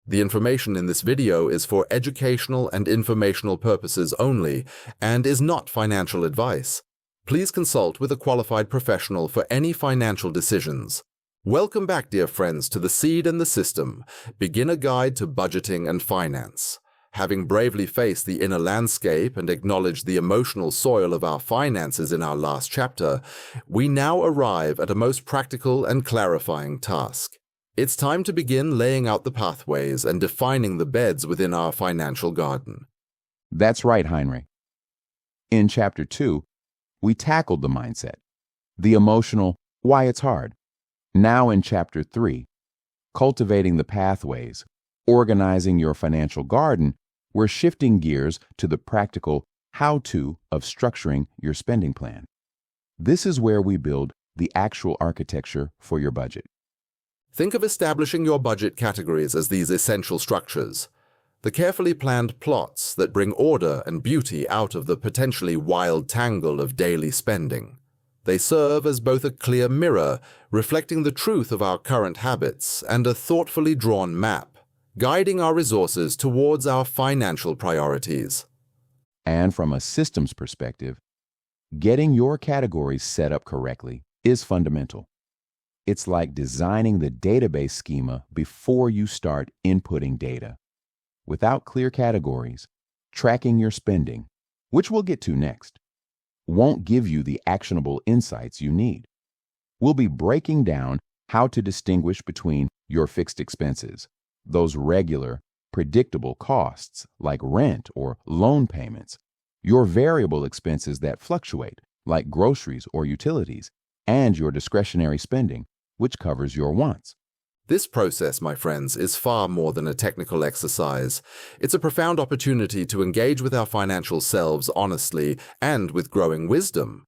The information in this video is for educational and informational purposes only and is not financial advice. Please consult with a qualified professional for any financial decisions. Welcome back, dear friends, to The Seed and the System, Beginner Guide to Budgeting and Finance. Having bravely faced the inner landscape and acknowledged the emotional soil of our finances in our last chapter, we now arrive at a most practical and clarifying task. It's time to begin laying out the pathways and defining the beds within our financial garden. That's right, Heinrich. In Chapter 2, we tackled the mindset, the emotional, why it's hard. Now in Chapter 3, Cultivating the Pathways, Organizing Your Financial Garden, we're shifting gears to the practical how-to of structuring your spending plan. This is where we build the actual architecture for your budget. Think of establishing your budget categories as these essential structures, the carefully planned plots that bring order and beauty out of the potentially wild tangle of daily spending. They serve as both a clear mirror, reflecting the truth of our current habits, and a thoughtfully drawn map, guiding our resources towards our financial priorities. And from a systems perspective, getting your categories set up correctly is fundamental. It's like designing the database schema before you start inputting data. Without clear categories, tracking your spending, which we'll get to next, won't give you the actionable insights you need. We'll be breaking down how to distinguish between your fixed expenses, those regular, predictable costs like rent or loan payments, your variable expenses that fluctuate like groceries or utilities, and your discretionary spending, which covers your wants. This process, my friends, is far more than a technical exercise. It's a profound opportunity to engage with our financial selves honestly and with growing wisdom,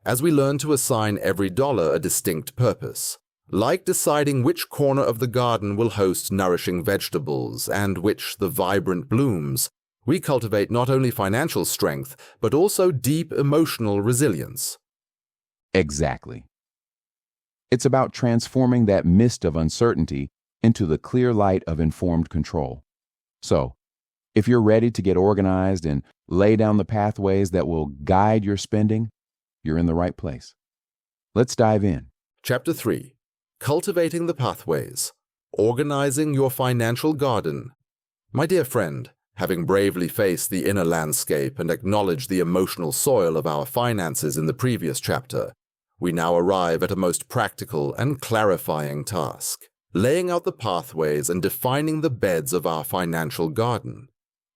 as we learn to assign every dollar a distinct purpose. Like deciding which corner of the garden will host nourishing vegetables and which the vibrant blooms, we cultivate not only financial strength, but also deep emotional resilience. Exactly. It's about transforming that mist of uncertainty into the clear light of informed control. So, if you're ready to get organized and lay down the pathways that will guide your spending, you're in the right place. Let's dive in. Chapter 3. Cultivating the Pathways, Organizing Your Financial Garden. My dear friend, having bravely faced the inner landscape and acknowledged the emotional soil of our finances in the previous chapter, we now arrive at a most practical and clarifying task, laying out the pathways and defining the beds of our financial garden.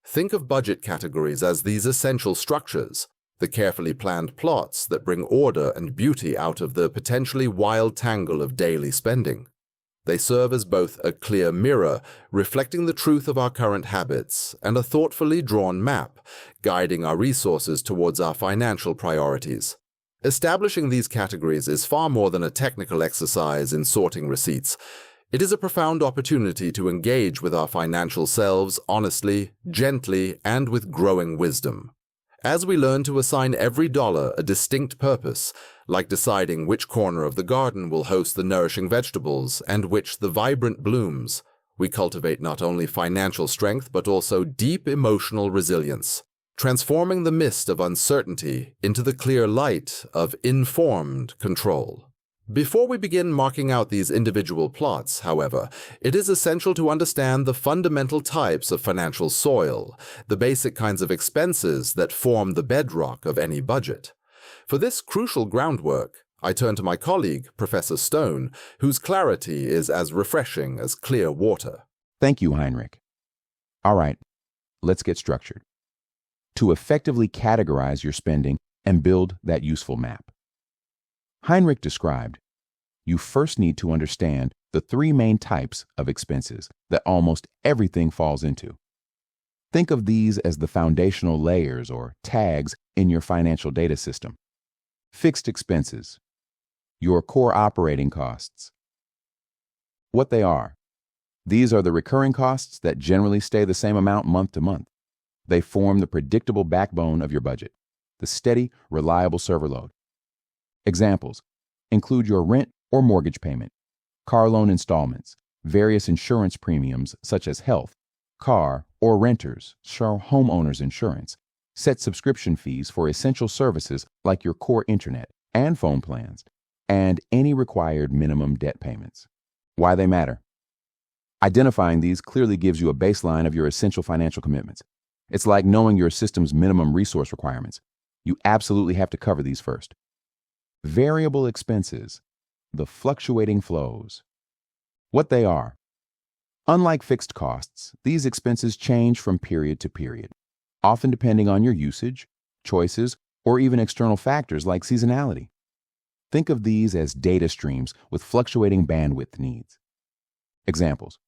Think of budget categories as these essential structures, the carefully planned plots that bring order and beauty out of the potentially wild tangle of daily spending. They serve as both a clear mirror, reflecting the truth of our current habits, and a thoughtfully drawn map, guiding our resources towards our financial priorities. Establishing these categories is far more than a technical exercise in sorting receipts. It is a profound opportunity to engage with our financial selves honestly, gently, and with growing wisdom. As we learn to assign every dollar a distinct purpose, like deciding which corner of the garden will host the nourishing vegetables and which the vibrant blooms, we cultivate not only financial strength but also deep emotional resilience, transforming the mist of uncertainty into the clear light of informed control. Before we begin marking out these individual plots, however, it is essential to understand the fundamental types of financial soil, the basic kinds of expenses that form the bedrock of any budget. For this crucial groundwork, I turn to my colleague, Professor Stone, whose clarity is as refreshing as clear water. Thank you, Heinrich. All right, let's get structured. To effectively categorize your spending and build that useful map, Heinrich described, you first need to understand the three main types of expenses that almost everything falls into. Think of these as the foundational layers or tags in your financial data system. Fixed expenses, your core operating costs. What they are. These are the recurring costs that generally stay the same amount month to month. They form the predictable backbone of your budget, the steady, reliable server load. Examples include your rent or mortgage payment, car loan installments, Various insurance premiums, such as health, car, or renters, show homeowners insurance, set subscription fees for essential services like your core internet and phone plans, and any required minimum debt payments. Why they matter. Identifying these clearly gives you a baseline of your essential financial commitments. It's like knowing your system's minimum resource requirements. You absolutely have to cover these first. Variable expenses, the fluctuating flows. What they are. Unlike fixed costs, these expenses change from period to period, often depending on your usage, choices, or even external factors like seasonality. Think of these as data streams with fluctuating bandwidth needs. Examples.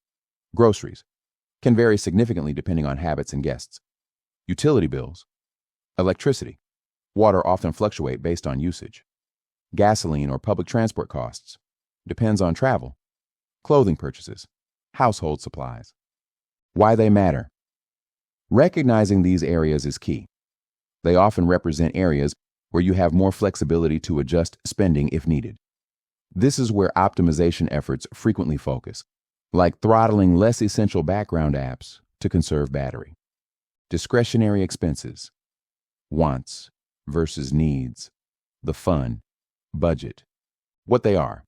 Groceries can vary significantly depending on habits and guests. Utility bills. Electricity. Water often fluctuate based on usage. Gasoline or public transport costs. Depends on travel. Clothing purchases. Household supplies. Why they matter. Recognizing these areas is key. They often represent areas where you have more flexibility to adjust spending if needed. This is where optimization efforts frequently focus, like throttling less essential background apps to conserve battery. Discretionary expenses. Wants versus needs. The fun. Budget. What they are.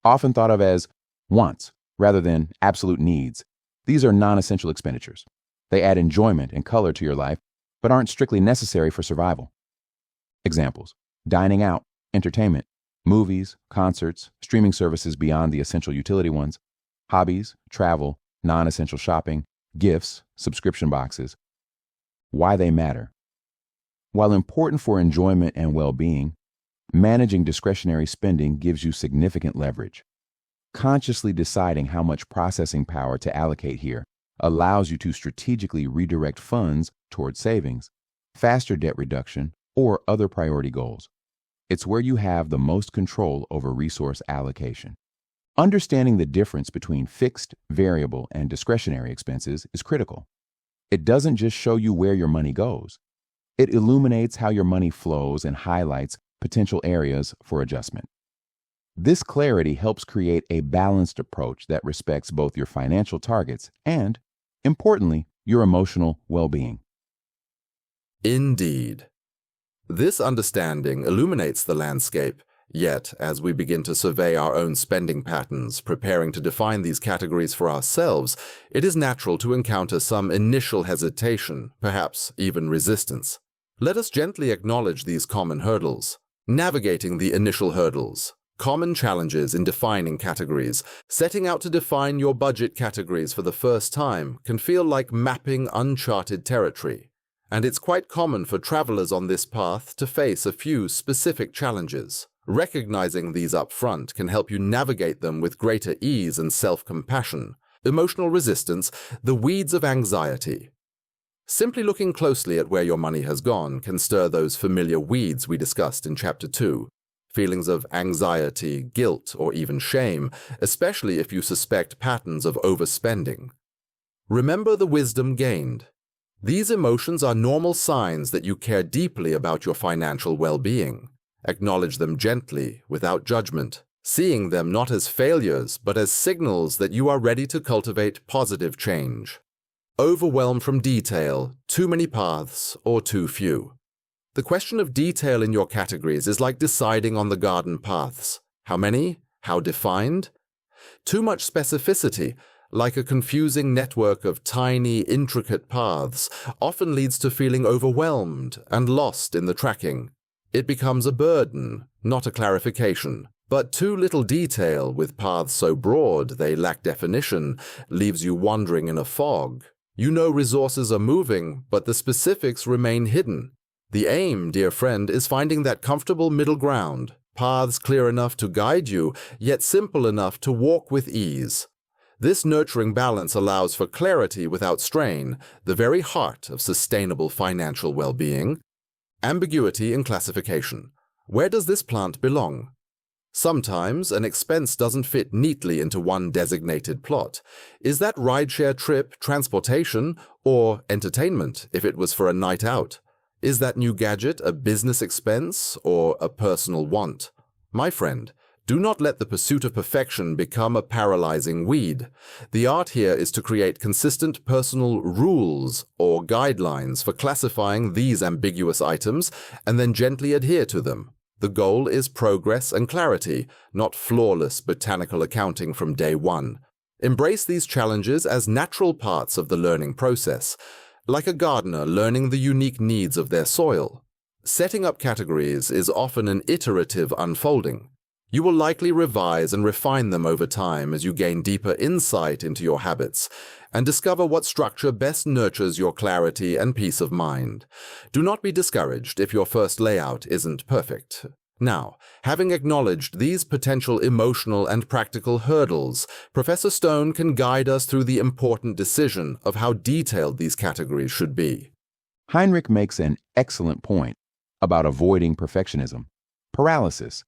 Often thought of as wants rather than absolute needs. These are non-essential expenditures. They add enjoyment and color to your life, but aren't strictly necessary for survival. Examples. Dining out, entertainment, movies, concerts, streaming services beyond the essential utility ones, hobbies, travel, non-essential shopping, gifts, subscription boxes. Why they matter. While important for enjoyment and well-being, managing discretionary spending gives you significant leverage. Consciously deciding how much processing power to allocate here allows you to strategically redirect funds toward savings, faster debt reduction, or other priority goals. It's where you have the most control over resource allocation. Understanding the difference between fixed, variable, and discretionary expenses is critical. It doesn't just show you where your money goes. It illuminates how your money flows and highlights potential areas for adjustment. This clarity helps create a balanced approach that respects both your financial targets and, importantly, your emotional well-being. Indeed. This understanding illuminates the landscape, yet as we begin to survey our own spending patterns, preparing to define these categories for ourselves, it is natural to encounter some initial hesitation, perhaps even resistance. Let us gently acknowledge these common hurdles. Navigating the initial hurdles. Common challenges in defining categories. Setting out to define your budget categories for the first time can feel like mapping uncharted territory. And it's quite common for travelers on this path to face a few specific challenges. Recognizing these up front can help you navigate them with greater ease and self-compassion. Emotional resistance, the weeds of anxiety. Simply looking closely at where your money has gone can stir those familiar weeds we discussed in Chapter 2. Feelings of anxiety, guilt, or even shame, especially if you suspect patterns of overspending. Remember the wisdom gained. These emotions are normal signs that you care deeply about your financial well-being. Acknowledge them gently, without judgment, seeing them not as failures but as signals that you are ready to cultivate positive change. Overwhelmed from detail, too many paths, or too few. The question of detail in your categories is like deciding on the garden paths. How many? How defined? Too much specificity, like a confusing network of tiny, intricate paths, often leads to feeling overwhelmed and lost in the tracking. It becomes a burden, not a clarification. But too little detail, with paths so broad they lack definition, leaves you wandering in a fog. You know resources are moving, but the specifics remain hidden. The aim, dear friend, is finding that comfortable middle ground, paths clear enough to guide you, yet simple enough to walk with ease. This nurturing balance allows for clarity without strain, the very heart of sustainable financial well-being. Ambiguity in classification. Where does this plant belong? Sometimes an expense doesn't fit neatly into one designated plot. Is that rideshare trip transportation or entertainment if it was for a night out? Is that new gadget a business expense or a personal want? My friend, Do not let the pursuit of perfection become a paralyzing weed. The art here is to create consistent personal rules or guidelines for classifying these ambiguous items and then gently adhere to them. The goal is progress and clarity, not flawless botanical accounting from day one. Embrace these challenges as natural parts of the learning process, like a gardener learning the unique needs of their soil. Setting up categories is often an iterative unfolding. You will likely revise and refine them over time as you gain deeper insight into your habits and discover what structure best nurtures your clarity and peace of mind. Do not be discouraged if your first layout isn't perfect. Now, having acknowledged these potential emotional and practical hurdles, Professor Stone can guide us through the important decision of how detailed these categories should be. Heinrich makes an excellent point about avoiding perfectionism, paralysis.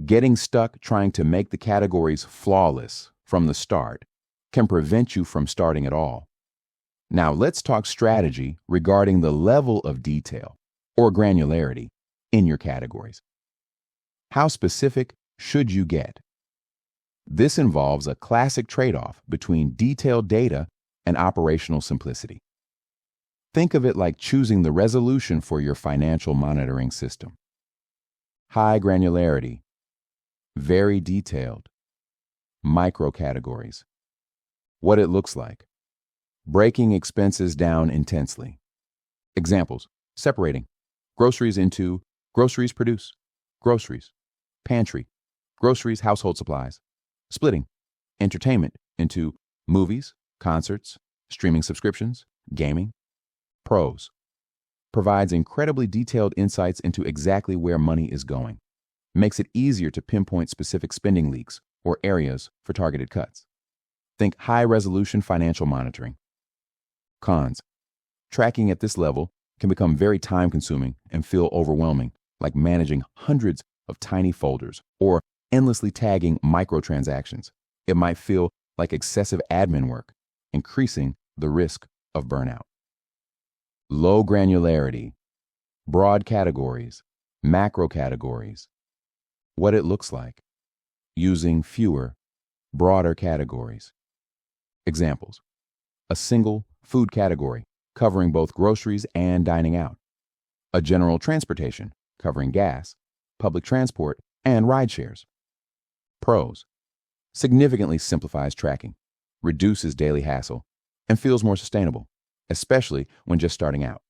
Getting stuck trying to make the categories flawless from the start can prevent you from starting at all. Now let's talk strategy regarding the level of detail or granularity in your categories. How specific should you get? This involves a classic trade-off between detailed data and operational simplicity. Think of it like choosing the resolution for your financial monitoring system. High granularity, very detailed, micro categories. What it looks like. Breaking expenses down intensely. Examples: separating groceries into groceries produce, groceries, pantry, groceries household supplies. Splitting entertainment into movies, concerts, streaming subscriptions, gaming. Pros: provides incredibly detailed insights into exactly where money is going. Makes it easier to pinpoint specific spending leaks or areas for targeted cuts. Think high-resolution financial monitoring. Cons: tracking at this level can become very time-consuming and feel overwhelming, like managing hundreds of tiny folders or endlessly tagging microtransactions. It might feel like excessive admin work, increasing the risk of burnout. Low granularity, broad categories, macro categories. What it looks like. Using fewer, broader categories. Examples: a single food category covering both groceries and dining out. A general transportation covering gas, public transport, and ride shares. Pros: significantly simplifies tracking, reduces daily hassle, and feels more sustainable, especially when just starting out.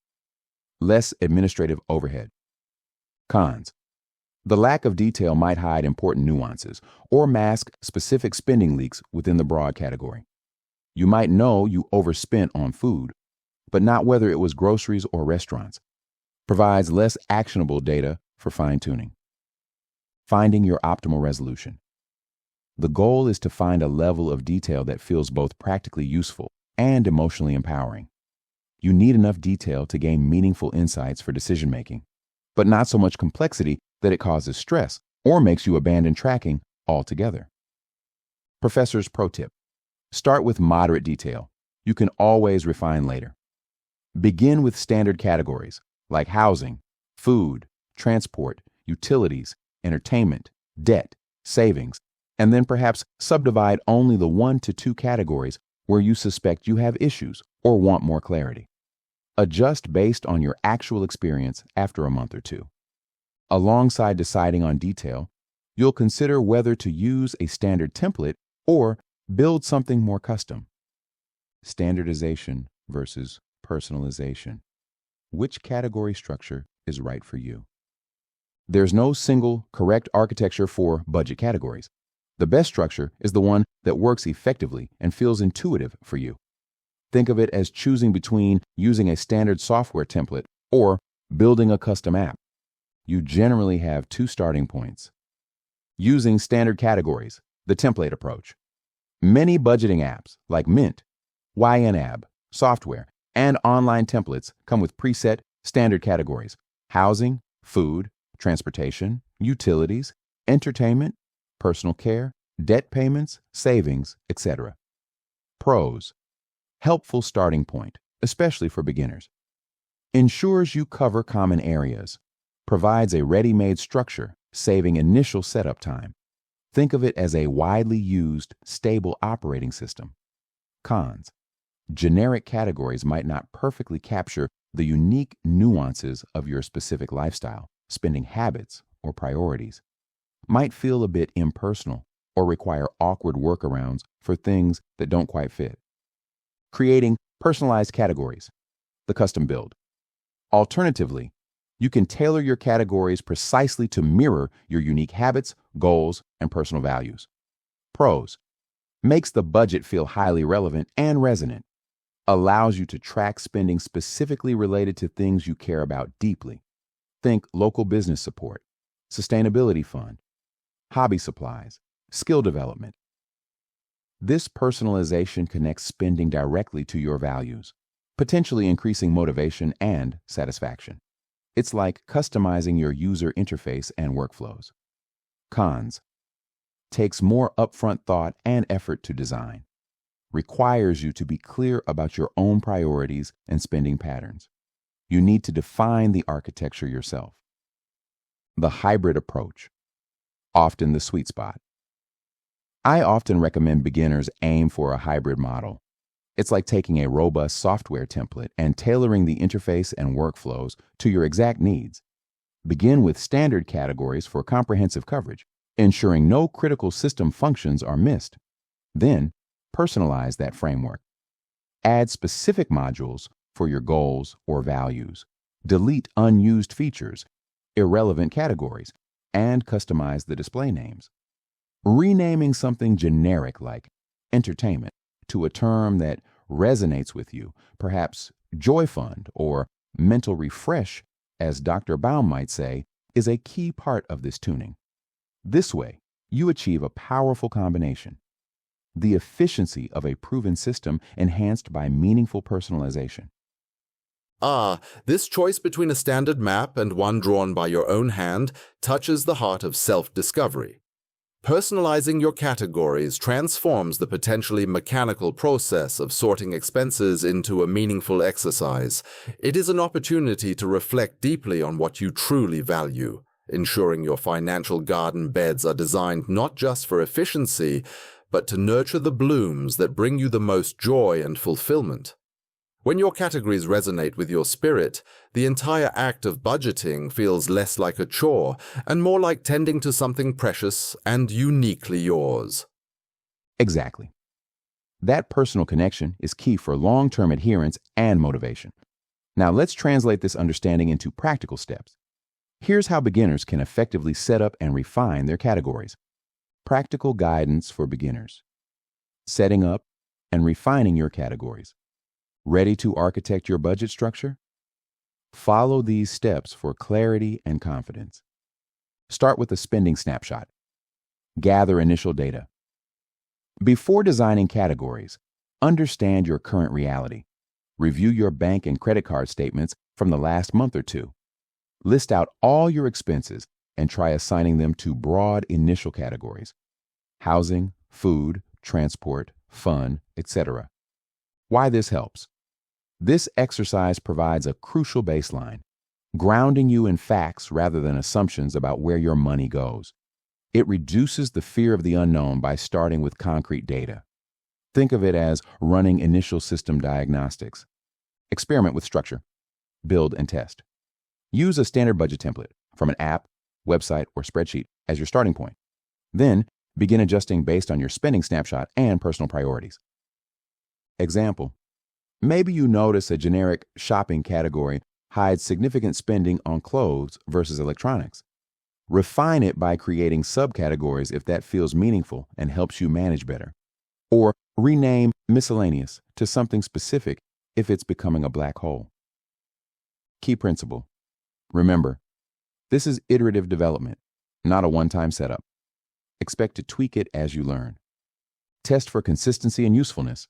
Less administrative overhead. Cons: the lack of detail might hide important nuances or mask specific spending leaks within the broad category. You might know you overspent on food, but not whether it was groceries or restaurants. Provides less actionable data for fine-tuning. Finding your optimal resolution. The goal is to find a level of detail that feels both practically useful and emotionally empowering. You need enough detail to gain meaningful insights for decision-making, but not so much complexity that it causes stress or makes you abandon tracking altogether. Professor's pro tip: start with moderate detail. You can always refine later. Begin with standard categories like housing, food, transport, utilities, entertainment, debt, savings, and then perhaps subdivide only the 1 to 2 categories where you suspect you have issues or want more clarity. Adjust based on your actual experience after a month or two. Alongside deciding on detail, you'll consider whether to use a standard template or build something more custom. Standardization versus personalization. Which category structure is right for you? There's no single correct architecture for budget categories. The best structure is the one that works effectively and feels intuitive for you. Think of it as choosing between using a standard software template or building a custom app. You generally have 2 starting points. Using standard categories, the template approach. Many budgeting apps like Mint, YNAB, software, and online templates come with preset standard categories: housing, food, transportation, utilities, entertainment, personal care, debt payments, savings, etc. Pros: helpful starting point, especially for beginners. Ensures you cover common areas. Provides a ready-made structure, saving initial setup time. Think of it as a widely used, stable operating system. Cons. Generic categories might not perfectly capture the unique nuances of your specific lifestyle, spending habits, or priorities. Might feel a bit impersonal or require awkward workarounds for things that don't quite fit. Creating personalized categories, the custom build. Alternatively, you can tailor your categories precisely to mirror your unique habits, goals, and personal values. Pros. Makes the budget feel highly relevant and resonant. Allows you to track spending specifically related to things you care about deeply. Think local business support, sustainability fund, hobby supplies, skill development. This personalization connects spending directly to your values, potentially increasing motivation and satisfaction. It's like customizing your user interface and workflows. Cons. Takes more upfront thought and effort to design. Requires you to be clear about your own priorities and spending patterns. You need to define the architecture yourself. The hybrid approach. Often the sweet spot. I often recommend beginners aim for a hybrid model. It's like taking a robust software template and tailoring the interface and workflows to your exact needs. Begin with standard categories for comprehensive coverage, ensuring no critical system functions are missed. Then, personalize that framework. Add specific modules for your goals or values. Delete unused features, irrelevant categories, and customize the display names. Renaming something generic like entertainment to a term that resonates with you, perhaps joy fund or mental refresh, as Dr. Baum might say, is a key part of this tuning. This way, you achieve a powerful combination. The efficiency of a proven system enhanced by meaningful personalization. This choice between a standard map and one drawn by your own hand touches the heart of self-discovery. Personalizing your categories transforms the potentially mechanical process of sorting expenses into a meaningful exercise. It is an opportunity to reflect deeply on what you truly value, ensuring your financial garden beds are designed not just for efficiency, but to nurture the blooms that bring you the most joy and fulfillment. When your categories resonate with your spirit, the entire act of budgeting feels less like a chore and more like tending to something precious and uniquely yours. Exactly. That personal connection is key for long-term adherence and motivation. Now let's translate this understanding into practical steps. Here's how beginners can effectively set up and refine their categories. Practical guidance for beginners. Setting up and refining your categories. Ready to architect your budget structure? Follow these steps for clarity and confidence. Start with a spending snapshot. Gather initial data. Before designing categories, understand your current reality. Review your bank and credit card statements from the last month or two. List out all your expenses and try assigning them to broad initial categories: housing, food, transport, fun, etc. Why this helps? This exercise provides a crucial baseline, grounding you in facts rather than assumptions about where your money goes. It reduces the fear of the unknown by starting with concrete data. Think of it as running initial system diagnostics. Experiment with structure. Build and test. Use a standard budget template from an app, website, or spreadsheet as your starting point. Then, begin adjusting based on your spending snapshot and personal priorities. Example. Maybe you notice a generic shopping category hides significant spending on clothes versus electronics. Refine it by creating subcategories if that feels meaningful and helps you manage better. Or rename miscellaneous to something specific if it's becoming a black hole. Key principle. Remember, this is iterative development, not a one-time setup. Expect to tweak it as you learn. Test for consistency and usefulness.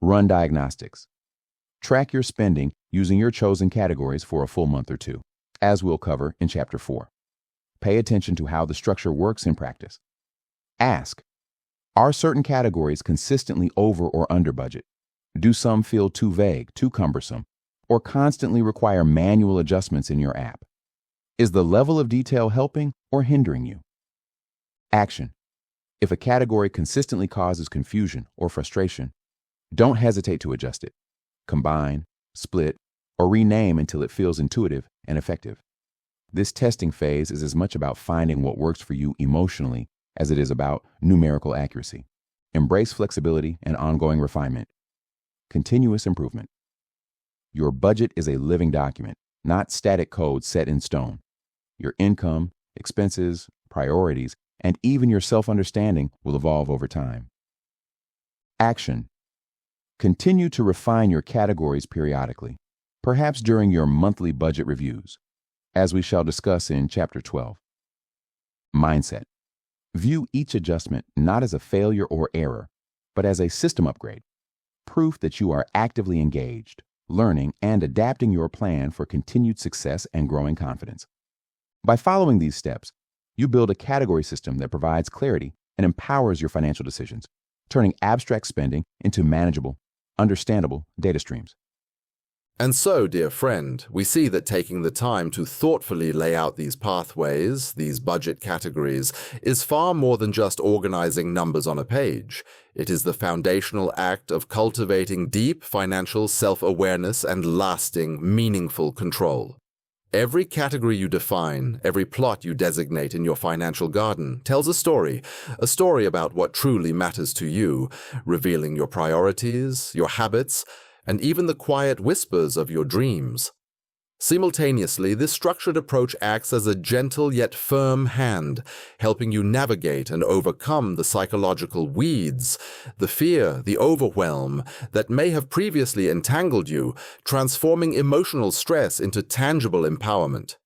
Run diagnostics. Track your spending using your chosen categories for a full month or two, as we'll cover in Chapter 4. Pay attention to how the structure works in practice. Ask, are certain categories consistently over or under budget? Do some feel too vague, too cumbersome, or constantly require manual adjustments in your app? Is the level of detail helping or hindering you? Action. If a category consistently causes confusion or frustration, don't hesitate to adjust it, combine, split, or rename until it feels intuitive and effective. This testing phase is as much about finding what works for you emotionally as it is about numerical accuracy. Embrace flexibility and ongoing refinement. Continuous improvement. Your budget is a living document, not static code set in stone. Your income, expenses, priorities, and even your self-understanding will evolve over time. Action. Continue to refine your categories periodically, perhaps during your monthly budget reviews, as we shall discuss in Chapter 12. Mindset. View each adjustment not as a failure or error, but as a system upgrade, proof that you are actively engaged, learning, and adapting your plan for continued success and growing confidence. By following these steps, you build a category system that provides clarity and empowers your financial decisions, turning abstract spending into manageable, understandable data streams. And so, dear friend, we see that taking the time to thoughtfully lay out these pathways, these budget categories, is far more than just organizing numbers on a page. It is the foundational act of cultivating deep financial self-awareness and lasting, meaningful control. Every category you define, every plot you designate in your financial garden tells a story about what truly matters to you, revealing your priorities, your habits, and even the quiet whispers of your dreams. Simultaneously, this structured approach acts as a gentle yet firm hand, helping you navigate and overcome the psychological weeds, the fear, the overwhelm that may have previously entangled you, transforming emotional stress into tangible empowerment.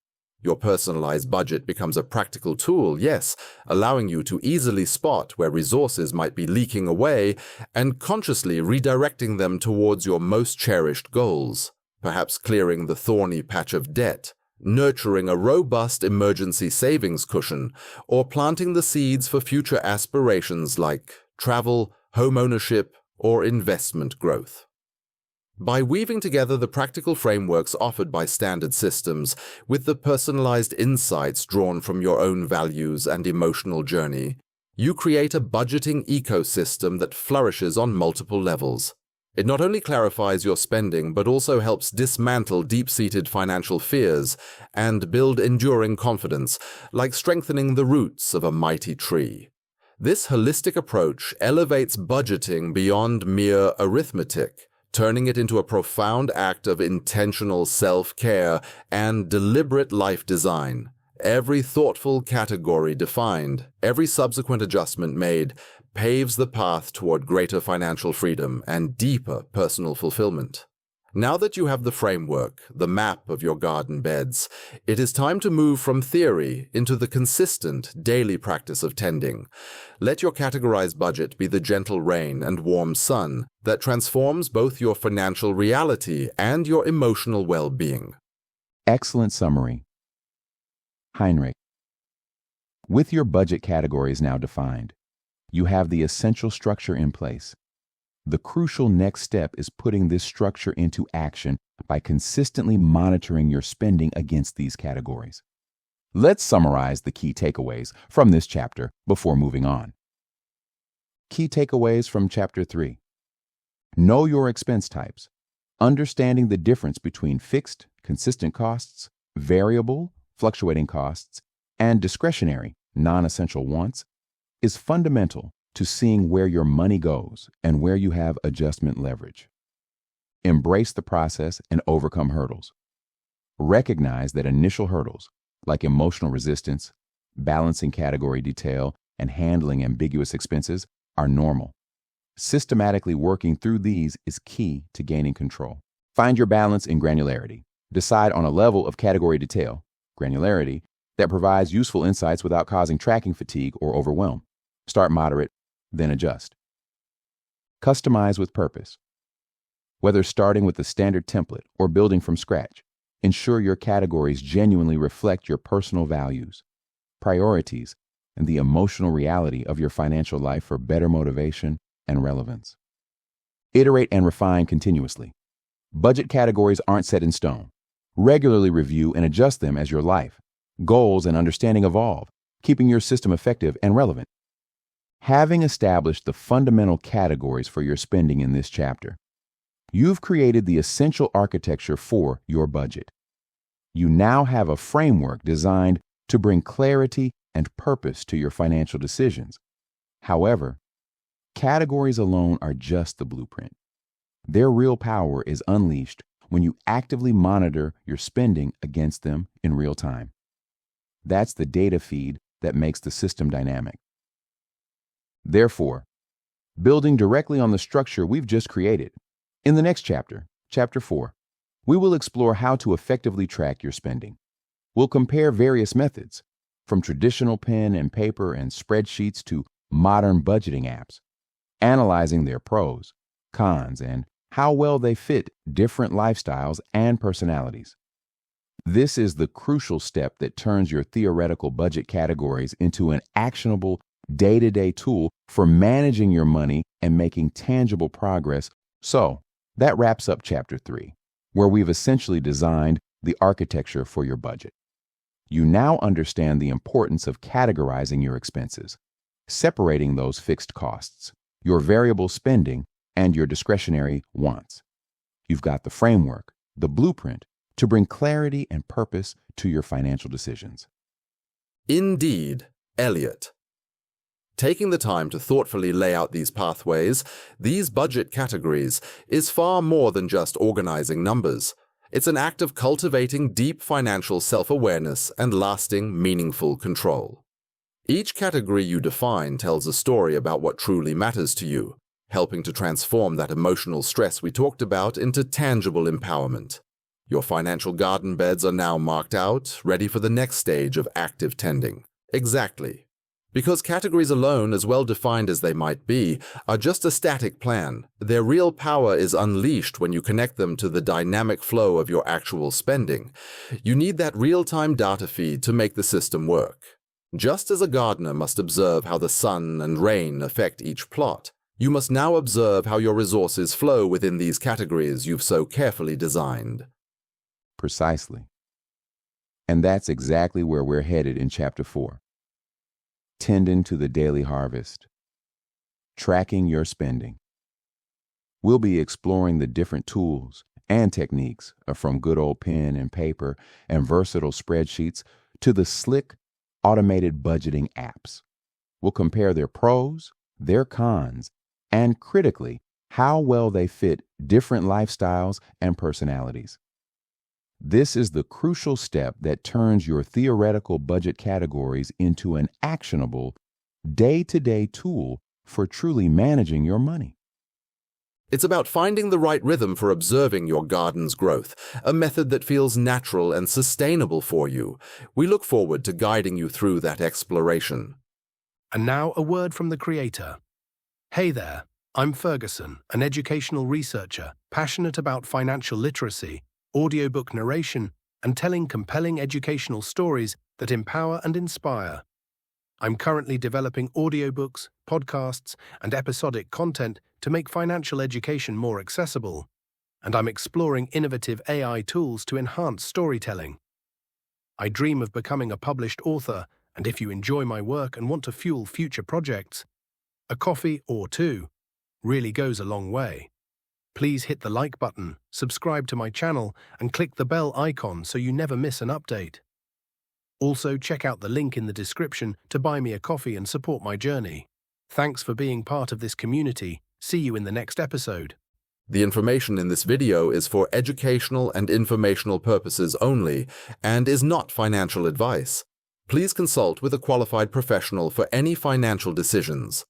Your personalized budget becomes a practical tool, yes, allowing you to easily spot where resources might be leaking away and consciously redirecting them towards your most cherished goals, perhaps clearing the thorny patch of debt, nurturing a robust emergency savings cushion, or planting the seeds for future aspirations like travel, home ownership, or investment growth. By weaving together the practical frameworks offered by standard systems with the personalized insights drawn from your own values and emotional journey, you create a budgeting ecosystem that flourishes on multiple levels. It not only clarifies your spending but also helps dismantle deep-seated financial fears and build enduring confidence, like strengthening the roots of a mighty tree. This holistic approach elevates budgeting beyond mere arithmetic, turning it into a profound act of intentional self-care and deliberate life design. Every thoughtful category defined, every subsequent adjustment made, paves the path toward greater financial freedom and deeper personal fulfillment. Now that you have the framework, the map of your garden beds, it is time to move from theory into the consistent daily practice of tending. Let your categorized budget be the gentle rain and warm sun that transforms both your financial reality and your emotional well-being. Excellent summary. Heinrich. With your budget categories now defined, you have the essential structure in place. The crucial next step is putting this structure into action by consistently monitoring your spending against these categories. Let's summarize the key takeaways from this chapter before moving on. Key takeaways from Chapter 3. Know your expense types. Understanding the difference between fixed, consistent costs, variable, fluctuating costs, and discretionary, non-essential wants is fundamental to seeing where your money goes and where you have adjustment leverage. Embrace the process and overcome hurdles. Recognize that initial hurdles, like emotional resistance, balancing category detail, and handling ambiguous expenses, are normal. Systematically working through these is key to gaining control. Find your balance in granularity. Decide on a level of category detail, granularity, that provides useful insights without causing tracking fatigue or overwhelm. Start moderate, then adjust. Customize with purpose. Whether starting with a standard template or building from scratch, ensure your categories genuinely reflect your personal values, priorities, and the emotional reality of your financial life for better motivation and relevance. Iterate and refine continuously. Budget categories aren't set in stone. Regularly review and adjust them as your life, goals, and understanding evolve, keeping your system effective and relevant. Having established the fundamental categories for your spending in this chapter, you've created the essential architecture for your budget. You now have a framework designed to bring clarity and purpose to your financial decisions. However, categories alone are just the blueprint. Their real power is unleashed when you actively monitor your spending against them in real time. That's the data feed that makes the system dynamic. Therefore, building directly on the structure we've just created, in the next chapter, Chapter 4, we will explore how to effectively track your spending. We'll compare various methods, from traditional pen and paper and spreadsheets to modern budgeting apps, analyzing their pros, cons, and how well they fit different lifestyles and personalities. This is the crucial step that turns your theoretical budget categories into an actionable, day-to-day tool for managing your money and making tangible progress. So, that wraps up Chapter 3, where we've essentially designed the architecture for your budget. You now understand the importance of categorizing your expenses, separating those fixed costs, your variable spending, and your discretionary wants. You've got the framework, the blueprint, to bring clarity and purpose to your financial decisions. Indeed, Eliot. Taking the time to thoughtfully lay out these pathways, these budget categories, is far more than just organizing numbers. It's an act of cultivating deep financial self-awareness and lasting, meaningful control. Each category you define tells a story about what truly matters to you, helping to transform that emotional stress we talked about into tangible empowerment. Your financial garden beds are now marked out, ready for the next stage of active tending. Exactly. Because categories alone, as well defined as they might be, are just a static plan, their real power is unleashed when you connect them to the dynamic flow of your actual spending. You need that real-time data feed to make the system work. Just as a gardener must observe how the sun and rain affect each plot, you must now observe how your resources flow within these categories you've so carefully designed. Precisely. And that's exactly where we're headed in Chapter 4. Tending to the daily harvest. Tracking your spending. We'll be exploring the different tools and techniques from good old pen and paper and versatile spreadsheets to the slick, automated budgeting apps. We'll compare their pros, their cons, and critically, how well they fit different lifestyles and personalities. This is the crucial step that turns your theoretical budget categories into an actionable, day-to-day tool for truly managing your money. It's about finding the right rhythm for observing your garden's growth, a method that feels natural and sustainable for you. We look forward to guiding you through that exploration. And now a word from the creator. Hey there, I'm Ferguson, an educational researcher passionate about financial literacy, audiobook narration, and telling compelling educational stories that empower and inspire. I'm currently developing audiobooks, podcasts, and episodic content to make financial education more accessible, and I'm exploring innovative AI tools to enhance storytelling. I dream of becoming a published author, and if you enjoy my work and want to fuel future projects, a coffee or two really goes a long way. Please hit the like button, subscribe to my channel, and click the bell icon so you never miss an update. Also, check out the link in the description to buy me a coffee and support my journey. Thanks for being part of this community. See you in the next episode. The information in this video is for educational and informational purposes only and is not financial advice. Please consult with a qualified professional for any financial decisions.